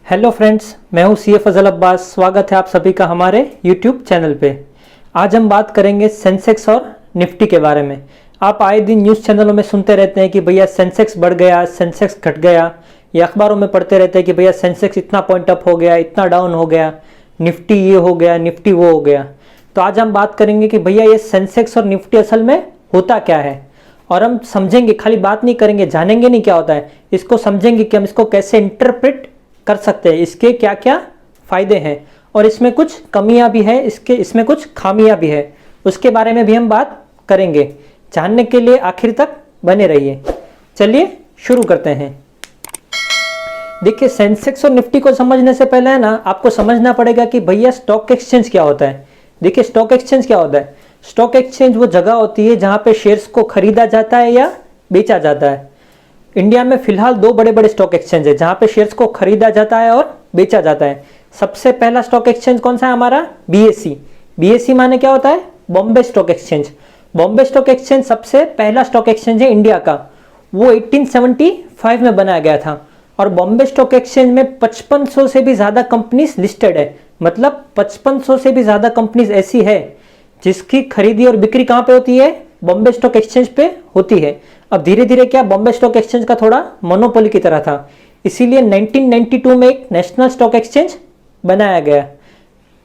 Hello friends, मैं हूं CA फजल अब्बास। स्वागत है आप सभी का हमारे यूट्यूब चैनल पे। आज हम बात करेंगे सेंसेक्स और निफ्टी के बारे में। आप आए दिन न्यूज़ चैनलों में सुनते रहते हैं कि भैया सेंसेक्स बढ़ गया, सेंसेक्स घट गया, या अखबारों में पढ़ते रहते हैं कि भैया सेंसेक्स इतना पॉइंट अप हो गया, इतना डाउन हो गया, निफ्टी ये हो गया, निफ्टी वो हो गया। तो आज हम बात करेंगे कि भैया ये सेंसेक्स और निफ्टी असल में होता क्या है, और हम समझेंगे, खाली बात नहीं करेंगे, जानेंगे नहीं क्या होता है, इसको समझेंगे कि हम इसको कैसे इंटरप्रेट कर सकते हैं, इसके क्या क्या फ़ायदे हैं, और इसमें कुछ कमियां भी है, इसमें कुछ खामियां भी है, उसके बारे में भी हम बात करेंगे। जानने के लिए आखिर तक बने रहिए। चलिए शुरू करते हैं। देखिए, सेंसेक्स और निफ्टी को समझने से पहले है ना, आपको समझना पड़ेगा कि भैया स्टॉक एक्सचेंज क्या होता है। देखिए, स्टॉक एक्सचेंज क्या होता है। स्टॉक एक्सचेंज वो जगह होती है जहां पे शेयर्स को खरीदा जाता है या बेचा जाता है। इंडिया में फिलहाल दो बड़े बड़े स्टॉक एक्सचेंज है जहां पे शेयर्स को खरीदा जाता है और बेचा जाता है। सबसे पहला स्टॉक एक्सचेंज कौन सा है हमारा? बीएसई। बीएसई माने क्या होता है? Bombay stock exchange. Bombay stock exchange सबसे पहला स्टॉक एक्सचेंज है इंडिया का। वो 1875 में बनाया गया था, और बॉम्बे स्टॉक एक्सचेंज में 5500 से भी ज्यादा कंपनीज लिस्टेड है। मतलब 5500 से भी ज्यादा कंपनीज ऐसी है जिसकी खरीदी और बिक्री कहां पे होती है? बॉम्बे स्टॉक एक्सचेंज पे होती है। अब धीरे धीरे क्या बॉम्बे स्टॉक एक्सचेंज का थोड़ा मोनोपोली की तरह था, इसीलिए 1992 में एक नेशनल स्टॉक एक्सचेंज बनाया गया।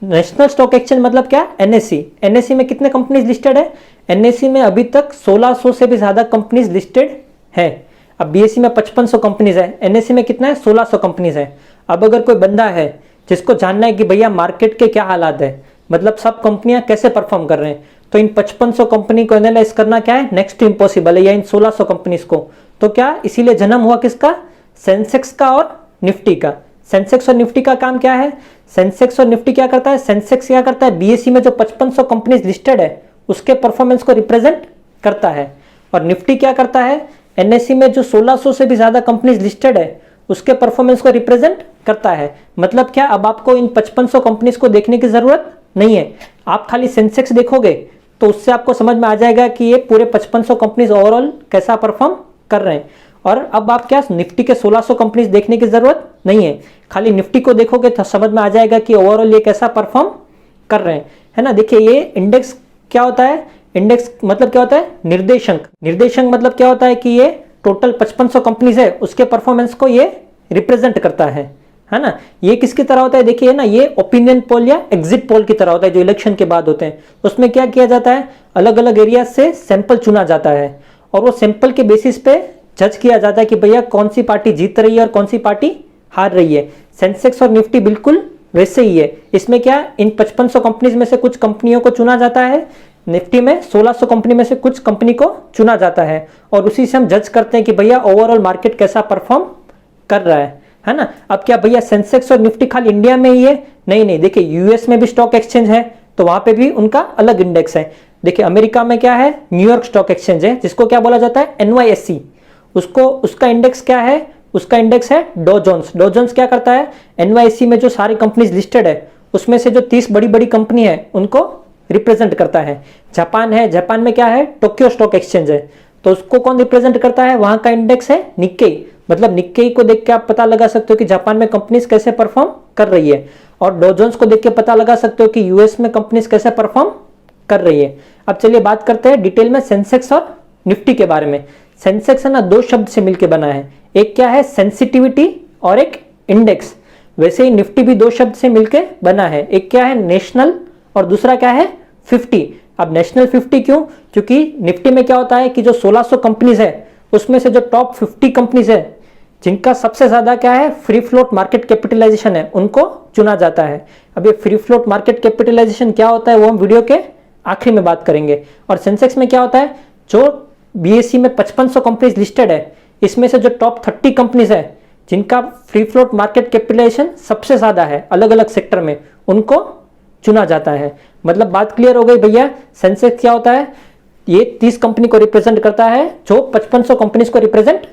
नेशनल स्टॉक एक्सचेंज मतलब क्या? एनएसई। एनएसई में कितने कंपनीज लिस्टेड है? एनएसई में अभी तक 1600 से भी ज्यादा कंपनीज लिस्टेड है। अब बीएसई में 5500 कंपनीज है, एनएसई में कितना है? 1600 कंपनीज है। अब अगर कोई बंदा है जिसको जानना है कि भैया मार्केट के क्या हालात है, मतलब सब कंपनियां कैसे परफॉर्म कर रहे हैं, तो इन 5500 कंपनी को एनालाइज करना क्या है? नेक्स्ट टू इम्पॉसिबल है, या इन 1600 कंपनीज को। तो क्या इसीलिए जन्म हुआ किसका? सेंसेक्स का और निफ्टी का। सेंसेक्स और निफ्टी का काम क्या है? सेंसेक्स और निफ्टी क्या करता है? सेंसेक्स क्या करता है? बीएसई में जो 5500 कंपनीज लिस्टेड है उसके परफॉर्मेंस को रिप्रेजेंट करता है। और निफ्टी क्या करता है? एनएसई में जो 1600 से भी ज्यादा कंपनीज लिस्टेड है उसके परफॉर्मेंस को रिप्रेजेंट करता है। मतलब क्या, अब आपको इन 5500 कंपनीज को देखने की जरूरत नहीं है। आप खाली सेंसेक्स देखोगे तो उससे आपको समझ में आ जाएगा कि ये पूरे 5500 कंपनीज ओवरऑल कैसा परफॉर्म कर रहे हैं। और अब आप क्या, निफ्टी के 1600 कंपनीज देखने की जरूरत नहीं है, खाली निफ्टी को देखोगे तो समझ में आ जाएगा कि ओवरऑल ये कैसा परफॉर्म कर रहे हैं, है ना। देखिए, ये इंडेक्स क्या होता है? इंडेक्स मतलब क्या होता है? निर्देशक। निर्देशक मतलब क्या होता है कि ये टोटल 5500 कंपनीज है उसके परफॉर्मेंस को ये रिप्रेजेंट करता है ना। ये किसकी तरह होता है? देखिए ना, ये ओपिनियन पोल या एग्जिट पोल की तरह होता है जो इलेक्शन के बाद होते हैं। उसमें क्या किया जाता है? अलग अलग एरिया से सैंपल चुना जाता है, और वो सैंपल के बेसिस पे जज किया जाता है कि भैया कौन सी पार्टी जीत रही है और कौन सी पार्टी हार रही है। सेंसेक्स और निफ्टी बिल्कुल वैसे ही है। इसमें क्या, इन 5500 कंपनीज में से कुछ कंपनियों को चुना जाता है, निफ्टी में 1600 कंपनी में से कुछ कंपनी को चुना जाता है, और उसी से हम जज करते हैं कि भैया ओवरऑल मार्केट कैसा परफॉर्म कर रहा है ना। अब क्या भैया सेंसेक्स और निफ्टी खाली इंडिया में ही है? नहीं नहीं, देखिए यूएस में भी स्टॉक एक्सचेंज है तो वहां पे भी उनका अलग इंडेक्स है। देखिए अमेरिका में क्या है? न्यूयॉर्क स्टॉक एक्सचेंज है, जिसको क्या बोला जाता है? एनवाईएसई। उसका इंडेक्स क्या है? उसका इंडेक्स है डॉ जोन्स। डॉ जोन्स क्या करता है? एनवाईएसई में जो सारी कंपनीज लिस्टेड है उसमें से जो 30 बड़ी बड़ी कंपनी है उनको रिप्रेजेंट करता है। जापान है, जापान में क्या है? टोक्यो स्टॉक एक्सचेंज है, तो उसको कौन रिप्रेजेंट करता है? वहां का इंडेक्स है निक्केई। मतलब निक्केई को देख के आप पता लगा सकते हो कि जापान में कंपनीज कैसे परफॉर्म कर रही है, और डॉ जोन्स को देख के पता लगा सकते हो कि यूएस में कंपनीज कैसे परफॉर्म कर रही है। अब चलिए बात करते हैं डिटेल में सेंसेक्स और निफ्टी के बारे में। सेंसेक्स है ना, दो शब्द से मिलकर बना है, एक क्या है? सेंसिटिविटी, और एक इंडेक्स। वैसे ही निफ्टी भी दो शब्द से मिलकर बना है, एक क्या है? नेशनल, और दूसरा क्या है? 50। अब नेशनल 50 क्यों? क्योंकि निफ्टी में क्या होता है कि जो 1600 कंपनीज है उसमें से जो टॉप 50 कंपनीज है जिनका सबसे ज्यादा क्या है? फ्री फ्लोट मार्केट कैपिटलाइजेशन है, उनको चुना जाता है। अब ये फ्री फ्लोट मार्केट कैपिटलाइजेशन क्या होता है वो हम वीडियो के आखिर में बात करेंगे। और सेंसेक्स में क्या होता है? जो बीएसई में 5500 कंपनीज लिस्टेड है इसमें से जो टॉप 30 कंपनीज है जिनका फ्री फ्लोट मार्केट कैपिटलाइजेशन सबसे ज्यादा है अलग अलग सेक्टर में, उनको चुना जाता है। मतलब बात क्लियर हो गई भैया। सेंसेक्स क्या होता है? ये 30 कंपनी को रिप्रेजेंट करता है जो 5500 कंपनीज को रिप्रेजेंट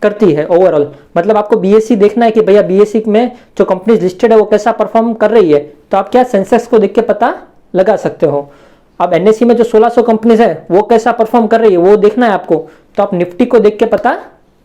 करती है ओवरऑल। मतलब आपको बीएसई देखना है कि भैया बीएसई में जो कंपनीज लिस्टेड है वो कैसा परफॉर्म कर रही है, तो आप क्या सेंसेक्स को देख के पता लगा सकते हो। अब एनएसई में जो 1600 कंपनीज है वो कैसा परफॉर्म कर रही है वो देखना है आपको, तो आप निफ्टी को देख के पता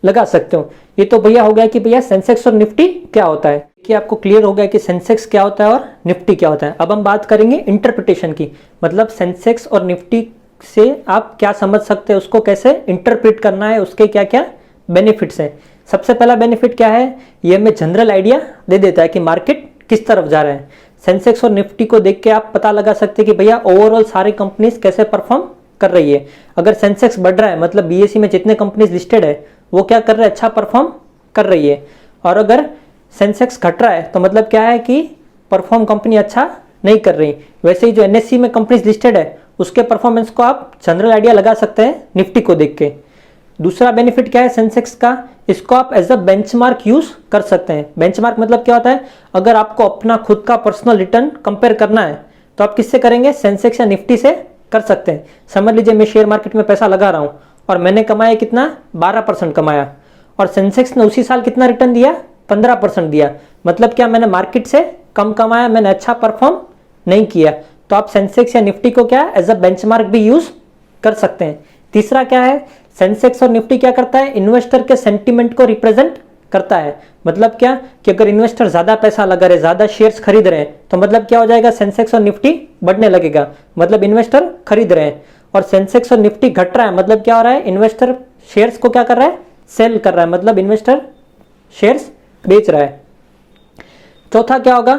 लगा सकते हो। ये तो भैया हो गया कि भैया सेंसेक्स और निफ्टी क्या होता है। कि आपको क्लियर हो गया कि सेंसेक्स क्या होता है और निफ्टी क्या होता है। अब हम बात करेंगे इंटरप्रिटेशन की, मतलब सेंसेक्स और निफ्टी से आप क्या समझ सकते हैं, उसको कैसे इंटरप्रेट करना है, उसके क्या क्या बेनिफिट्स हैं। सबसे पहला बेनिफिट क्या है, ये हमें जनरल आइडिया दे देता है कि मार्केट किस तरफ जा रहा है। सेंसेक्स और निफ्टी को देख के आप पता लगा सकते हैं कि भैया ओवरऑल सारी कंपनीज कैसे परफॉर्म कर रही है। अगर सेंसेक्स बढ़ रहा है मतलब बीएसई में जितने कंपनीज लिस्टेड है वो क्या कर रहे हैं, अच्छा परफॉर्म कर रही है। और अगर सेंसेक्स घट रहा है तो मतलब क्या है कि परफॉर्म कंपनी अच्छा नहीं कर रही। वैसे ही जो एनएससी में कंपनीज लिस्टेड है उसके परफॉर्मेंस को आप जनरल आइडिया लगा सकते हैं निफ्टी को देख के। दूसरा बेनिफिट क्या है सेंसेक्स का, इसको आप एज अ बेंचमार्क यूज कर सकते हैं। बेंचमार्क मतलब क्या होता है, अगर आपको अपना खुद का पर्सनल रिटर्न कंपेयर करना है तो आप किससे करेंगे, सेंसेक्स या निफ्टी से कर सकते हैं। समझ लीजिए मैं शेयर मार्केट में पैसा लगा रहा हूं और मैंने कमाया कितना, 12% कमाया, और सेंसेक्स ने उसी साल कितना रिटर्न दिया, 15% दिया। मतलब क्या, मैंने मार्केट से कम कमाया, मैंने अच्छा परफॉर्म नहीं किया। तो आप सेंसेक्स या निफ्टी को क्या एज अ बेंचमार्क भी यूज कर सकते हैं। तीसरा क्या है, सेंसेक्स और निफ्टी क्या करता है, इन्वेस्टर के सेंटीमेंट को रिप्रेजेंट करता है। मतलब क्या कि अगर इन्वेस्टर ज्यादा पैसा लगा रहे, ज्यादा शेयर्स खरीद रहे हैं तो मतलब क्या हो जाएगा, सेंसेक्स और निफ्टी बढ़ने लगेगा, मतलब इन्वेस्टर खरीद रहे हैं। और सेंसेक्स और निफ्टी घट रहा है मतलब क्या हो रहा है, इन्वेस्टर शेयर्स को क्या कर रहा है, सेल कर रहा है, मतलब इन्वेस्टर शेयर्स बेच रहा है। चौथा क्या होगा,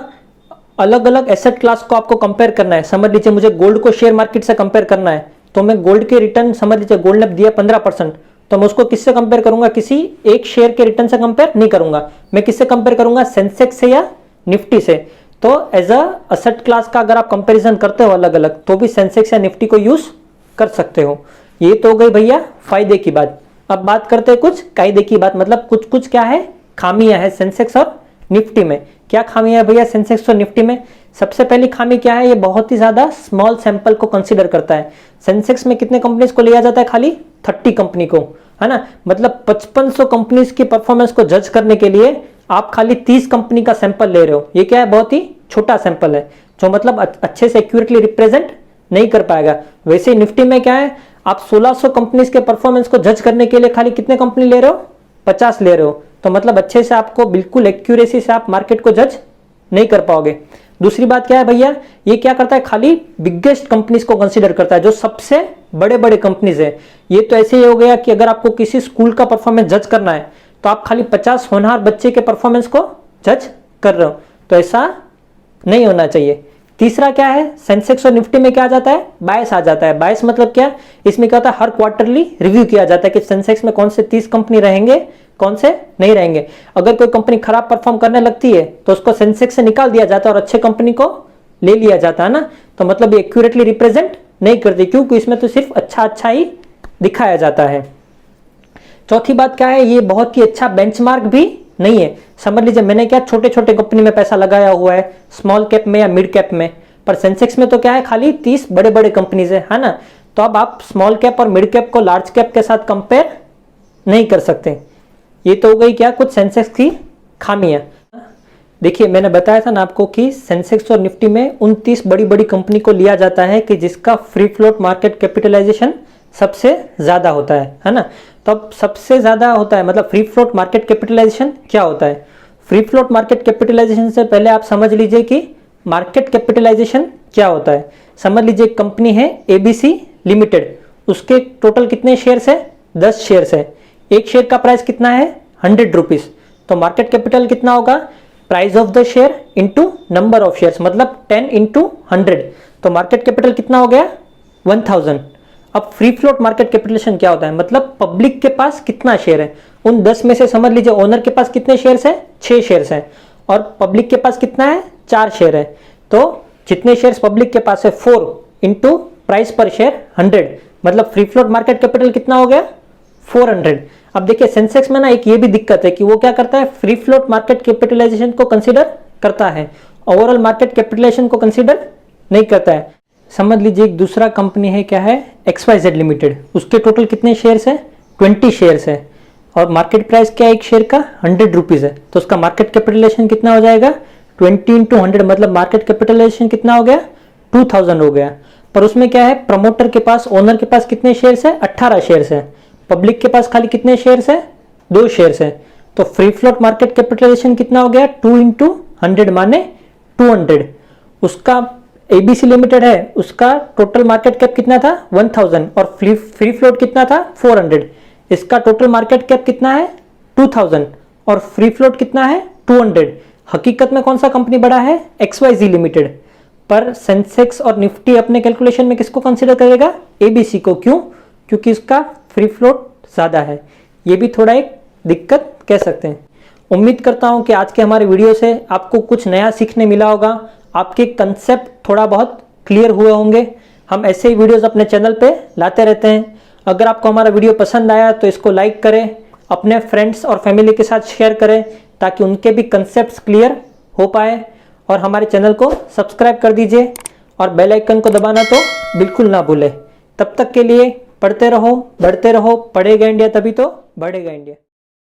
अलग अलग एसेट क्लास को आपको कंपेयर करना है। समझ लीजिए मुझे गोल्ड को शेयर मार्केट से कंपेयर करना है तो मैं गोल्ड के रिटर्न, समझ लीजिए गोल्ड ने दिया 15%, तो मैं उसको किससे कंपेयर करूंगा, किसी एक शेयर के रिटर्न से कंपेयर नहीं करूंगा, मैं किससे कंपेयर करूंगा, सेंसेक्स से या निफ्टी से। तो एज अ एसेट क्लास का अगर आप कंपेरिजन करते हो अलग अलग तो भी सेंसेक्स या निफ्टी को यूज कर सकते हो। ये तो हो गई भैया फायदे की बात। अब बात करते हैं कुछ कायदे की बात, मतलब कुछ कुछ क्या है, खामियां है सेंसेक्स और निफ्टी में। क्या खामियां है भैया सेंसेक्स और निफ्टी में? सबसे पहली खामी क्या है, ये बहुत ही ज्यादा स्मॉल सैंपल को कंसीडर करता है। सेंसेक्स में कितने कंपनीज को लिया जाता है, खाली 30 कंपनी को, है ना। मतलब 5500 कंपनीज की परफॉर्मेंस को जज करने के लिए आप खाली 30 कंपनी का सैंपल ले रहे हो। ये क्या है, बहुत ही छोटा सैंपल है जो मतलब अच्छे से एक्यूरेटली रिप्रेजेंट नहीं कर पाएगा। वैसे ही निफ्टी में क्या है, आप 1600 कंपनीज के परफॉर्मेंस को जज करने के लिए खाली कितने कंपनी ले रहे हो, 50 ले रहे हो। तो मतलब अच्छे से आपको बिल्कुल एक्यूरेसी से आप मार्केट को जज नहीं कर पाओगे। दूसरी बात क्या है भैया, ये क्या करता है, खाली बिगेस्ट कंपनीज को कंसीडर करता है, जो सबसे बड़े बड़े कंपनीज है। ये तो ऐसे ही हो गया कि अगर आपको किसी स्कूल का परफॉर्मेंस जज करना है तो आप खाली 50 होनहार बच्चे के परफॉर्मेंस को जज कर रहे हो, तो ऐसा नहीं होना चाहिए। तीसरा क्या है, सेंसेक्स और निफ्टी में क्या आ जाता है, बायस आ जाता है। बायस मतलब क्या, इसमें क्या होता है, हर क्वार्टरली रिव्यू किया जाता है कि सेंसेक्स में कौन से 30 कंपनी रहेंगे, कौन से नहीं रहेंगे। अगर कोई कंपनी खराब परफॉर्म करने लगती है तो उसको सेंसेक्स से निकाल दिया जाता है और अच्छे कंपनी को ले लिया जाता है ना। तो मतलब ये एक्यूरेटली रिप्रेजेंट नहीं करती, क्योंकि इसमें तो सिर्फ अच्छा अच्छा ही दिखाया जाता है। चौथी बात क्या है, ये बहुत ही अच्छा बेंचमार्क भी नहीं है। समझ लीजिए मैंने क्या छोटे छोटे कंपनी में पैसा लगाया हुआ है, स्मॉल कैप में या मिड कैप में, पर सेंसेक्स में तो क्या है, खाली 30 बड़े बड़े कंपनीज है ना। तो अब आप स्मॉल कैप और मिड कैप को लार्ज कैप के साथ कंपेयर नहीं कर सकते। ये तो हो गई क्या कुछ सेंसेक्स की खामियां। देखिए मैंने बताया था ना आपको कि सेंसेक्स और निफ्टी में 29 बड़ी बड़ी कंपनी को लिया जाता है कि जिसका फ्री फ्लोट मार्केट कैपिटलाइजेशन सबसे ज्यादा होता है ना। तो अब सबसे ज्यादा होता है मतलब फ्री फ्लोट मार्केट कैपिटलाइजेशन क्या होता है। फ्री फ्लोट मार्केट कैपिटलाइजेशन से पहले आप समझ लीजिए कि मार्केट कैपिटलाइजेशन क्या होता है। समझ लीजिए एक कंपनी है एबीसी लिमिटेड, उसके टोटल कितने शेयर्स है, 10 शेयर्स है। एक शेयर का प्राइस कितना है, 100 रुपीज। तो मार्केट कैपिटल कितना होगा, price of the share into number of shares, मतलब 10 इंटू 100। तो मार्केट कैपिटल कितना हो गया, 1000। अब फ्री फ्लोट मार्केट कैपिटलाइजेशन क्या होता है, मतलब पब्लिक के पास कितना शेयर है। उन 10 में से समझ लीजिए ओनर के पास कितने शेयर्स है, 6 शेयर्स है, और पब्लिक के पास कितना है, 4 शेयर है। तो जितने शेयर्स पब्लिक के पास है 4 इंटू प्राइस पर शेयर 100, मतलब फ्री फ्लोट मार्केट कैपिटल कितना हो गया, 400। अब देखिए सेंसेक्स में ना एक ये भी दिक्कत है कि वो क्या करता है, फ्री फ्लोट मार्केट कैपिटलाइजेशन को कंसीडर करता है, ओवरऑल मार्केट कैपिटलाइजेशन को कंसीडर नहीं करता है। समझ लीजिए एक दूसरा कंपनी है, क्या है, XYZ लिमिटेड, उसके टोटल कितने शेयर्स है, 20 शेयर्स है, और मार्केट प्राइस क्या है एक शेयर का, 100 रुपीज है। तो उसका मार्केट कैपिटलाइजेशन कितना हो जाएगा, 20 इंटू 100, मतलब मार्केट कैपिटलाइजेशन कितना हो गया, 2000 हो गया। पर उसमें क्या है, प्रमोटर के पास, ओनर के पास कितने शेयर्स है, 18 शेयर्स है। पब्लिक के पास खाली कितने शेयर्स है, 2 शेयर्स है। तो फ्री फ्लोट मार्केट कैपिटलाइजेशन कितना हो गया, 2 इंटू 100 माने 200। उसका एबीसी लिमिटेड है, उसका टोटल मार्केट कैप कितना था 1000 और फ्री फ्लोट कितना था 400। इसका टोटल मार्केट कैप कितना है 2000 और फ्री फ्लोट कितना है 200। हकीकत में कौन सा कंपनी बड़ा है, XYZ लिमिटेड। पर सेंसेक्स और निफ्टी अपने कैलकुलेशन में किसको कंसीडर करेगा, एबीसी को। क्यों, क्योंकि इसका फ्री फ्लोट ज्यादा है। ये भी थोड़ा एक दिक्कत कह सकते हैं। उम्मीद करता हूं कि आज के हमारे वीडियो से आपको कुछ नया सीखने मिला होगा, आपके कंसेप्ट थोड़ा बहुत क्लियर हुए होंगे। हम ऐसे ही वीडियोस अपने चैनल पे लाते रहते हैं। अगर आपको हमारा वीडियो पसंद आया तो इसको लाइक करें, अपने फ्रेंड्स और फैमिली के साथ शेयर करें ताकि उनके भी कंसेप्ट्स क्लियर हो पाए। और हमारे चैनल को सब्सक्राइब कर दीजिए और बेल आइकन को दबाना तो बिल्कुल ना भूलें। तब तक के लिए पढ़ते रहो, बढ़ते रहो। पढ़ेगा इंडिया तभी तो बढ़ेगा इंडिया।